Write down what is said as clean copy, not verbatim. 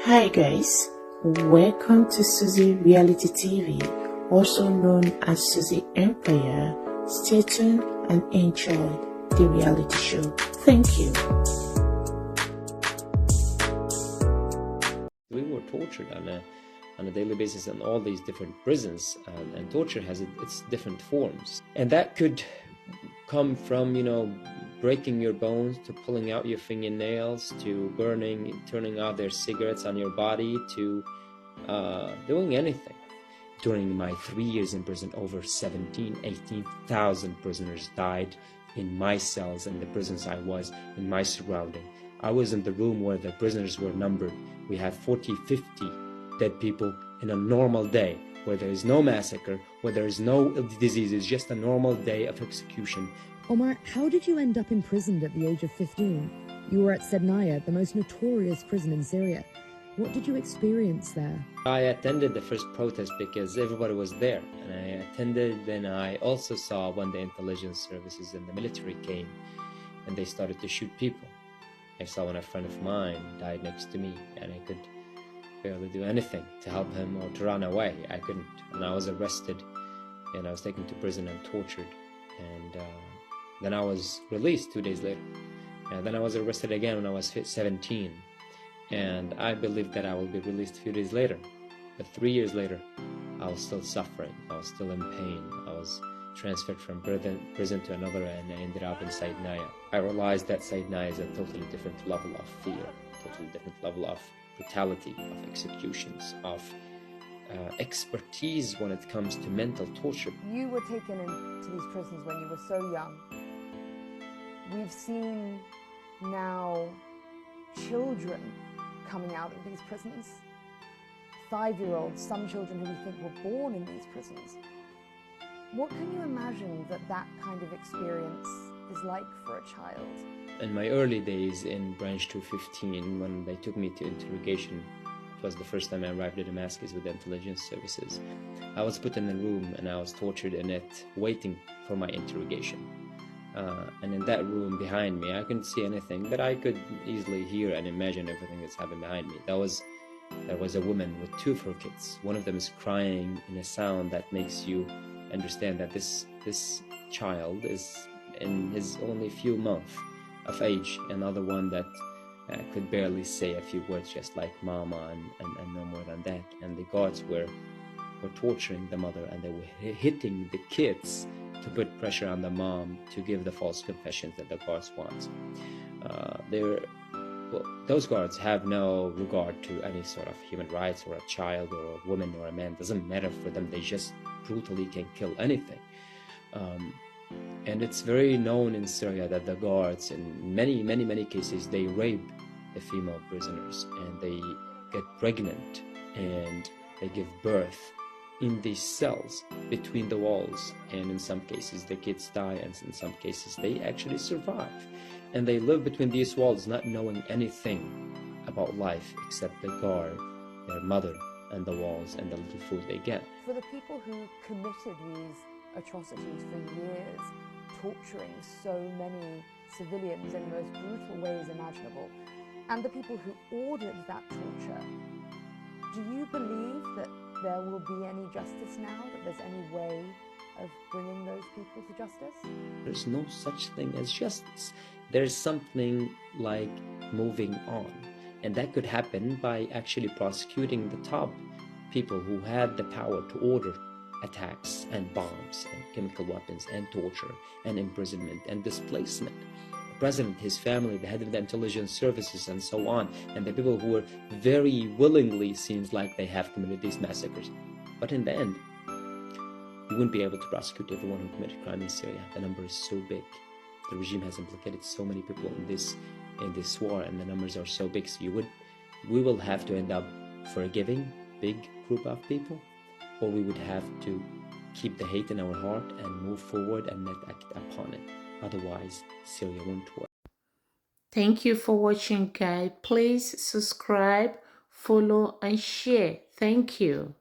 Hi guys, welcome to Suzy Reality TV, also known as Suzy Empire. Stay tuned and enjoy the reality show. Thank you. We were tortured on a daily basis in all these different prisons, and torture has its different forms. And that could come from, breaking your bones, to pulling out your fingernails, to burning, turning out their cigarettes on your body, to doing anything. During my 3 years in prison, over 18,000 prisoners died in my cells, in the prisons I was, in my surrounding. I was in the room where the prisoners were numbered. We have 40, 50 dead people in a normal day, where there is no massacre, where there is no diseases, just a normal day of execution. Omar, how did you end up imprisoned at the age of 15? You were at Sednaya, the most notorious prison in Syria. What did you experience there? I attended the first protest because everybody was there, and I attended. Then I also saw when the intelligence services and the military came and they started to shoot people. I saw when a friend of mine died next to me, and I could barely do anything to help him or to run away. I couldn't, and I was arrested, and I was taken to prison and tortured, and then I was released 2 days later, and then I was arrested again when I was 17, and I believed that I will be released a few days later, but 3 years later I was still suffering, I was still in pain. I was transferred from prison to another, and I ended up in Syrian. I realized that Syrian is a totally different level of fear, totally different level of brutality, of executions, of expertise when it comes to mental torture. You were taken into these prisons when you were so young. We've seen now children coming out of these prisons, 5-year-olds, some children who we think were born in these prisons. What can you imagine that kind of experience is like for a child? In my early days in Branch 215, when they took me to interrogation, it was the first time I arrived at Damascus with the intelligence services. I was put in a room and I was tortured in it, waiting for my interrogation. And in that room behind me, I couldn't see anything, but I could easily hear and imagine everything that's happening behind me. There was a woman with 2 of her kids. One of them is crying in a sound that makes you understand that this child is in his only few months of age. Another one that could barely say a few words, just like mama, and no more than that. And the guards were torturing the mother, and they were hitting the kids to put pressure on the mom to give the false confessions that the guards want. Those guards have no regard to any sort of human rights, or a child or a woman or a man. Doesn't matter for them. They just brutally can kill anything. And it's very known in Syria that the guards, in many cases, they rape the female prisoners, and they get pregnant, and they give birth in these cells between the walls. And in some cases the kids die, and in some cases they actually survive, and they live between these walls, not knowing anything about life except the guard, their mother, and the walls, and the little food they get. For the people who committed these atrocities for years, torturing so many civilians in the most brutal ways imaginable, and the people who ordered that torture, do you believe that there will be any justice now, that there's any way of bringing those people to justice? There's no such thing as justice. There's something like moving on, and that could happen by actually prosecuting the top people who had the power to order attacks and bombs and chemical weapons and torture and imprisonment and displacement. The president, his family, the head of the intelligence services, and so on, and the people who were very willingly, seems like they have committed these massacres. But in the end, you wouldn't be able to prosecute everyone who committed crime in Syria. The number is so big. The regime has implicated so many people in this war, and the numbers are so big. So we will have to end up forgiving big group of people, or we would have to keep the hate in our heart and move forward and not act upon it. Otherwise, Syria won't work. Thank you for watching, guys. Please subscribe, follow, and share. Thank you.